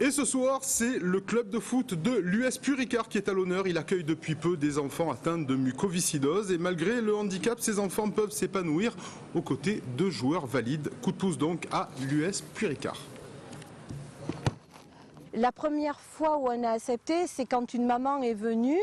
Et ce soir, c'est le club de foot de l'US Puricard qui est à l'honneur. Il accueille depuis peu des enfants atteints de mucoviscidose et malgré le handicap, ces enfants peuvent s'épanouir aux côtés de joueurs valides. Coup de pouce donc à l'US Puricard. La première fois où on a accepté, c'est quand une maman est venue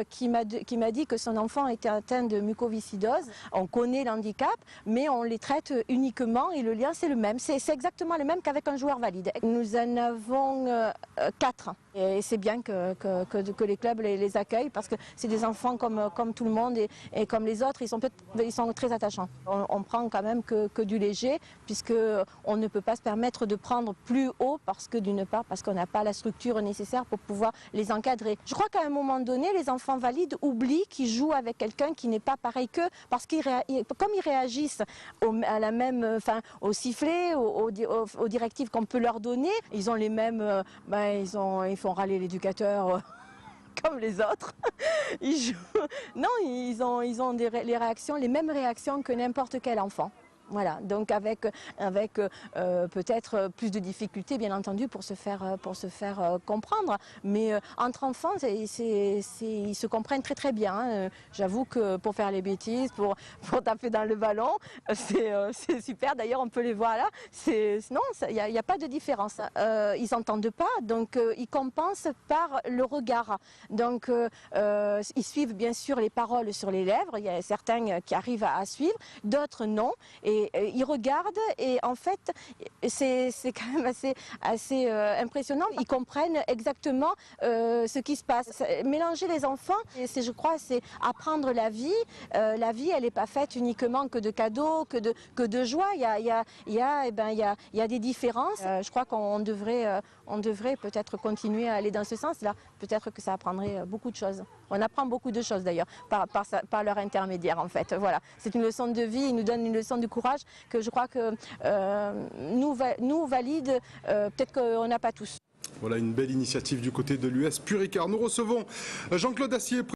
qui m'a dit que son enfant était atteint de mucoviscidose. On connaît l'handicap, mais on les traite uniquement et le lien c'est le même. C'est exactement le même qu'avec un joueur valide. Nous en avons 4 et c'est bien que les clubs les accueillent parce que c'est des enfants comme tout le monde et comme les autres, ils sont très attachants. On prend quand même que du léger puisqu'on ne peut pas se permettre de prendre plus haut parce que d'une part, parce qu'on n'a pas la structure nécessaire pour pouvoir les encadrer. Je crois qu'à un moment donné, les enfants valides oublient qu'ils jouent avec quelqu'un qui n'est pas pareil qu'eux, parce comme ils réagissent à la même, au sifflet, aux directives qu'on peut leur donner, ils ont les mêmes, ils font râler l'éducateur. Comme les autres, ils jouent. Non, ils ont les mêmes réactions que n'importe quel enfant. Voilà, donc avec peut-être plus de difficultés, bien entendu, pour se faire comprendre. Mais entre enfants, ils se comprennent très très bien. Hein. J'avoue que pour faire les bêtises, pour taper dans le ballon, c'est super. D'ailleurs, on peut les voir là. Non, il n'y a pas de différence. Ils n'entendent pas, donc ils compensent par le regard. Donc ils suivent bien sûr les paroles sur les lèvres. Il y a certains qui arrivent à suivre, d'autres non. Et ils regardent et en fait c'est quand même assez impressionnant. Ils comprennent exactement ce qui se passe. Mélanger les enfants, je crois, c'est apprendre la vie. La vie, elle n'est pas faite uniquement que de cadeaux, que de joie. Il y a des différences. Je crois qu'on devrait peut-être continuer à aller dans ce sens-là. Peut-être que ça apprendrait beaucoup de choses. On apprend beaucoup de choses d'ailleurs par leur intermédiaire en fait. Voilà, c'est une leçon de vie. Ils nous donnent une leçon de courage que je crois que nous valides, peut-être qu'on n'a pas tous. Voilà une belle initiative du côté de l'US Puricard. Nous recevons Jean-Claude Assier.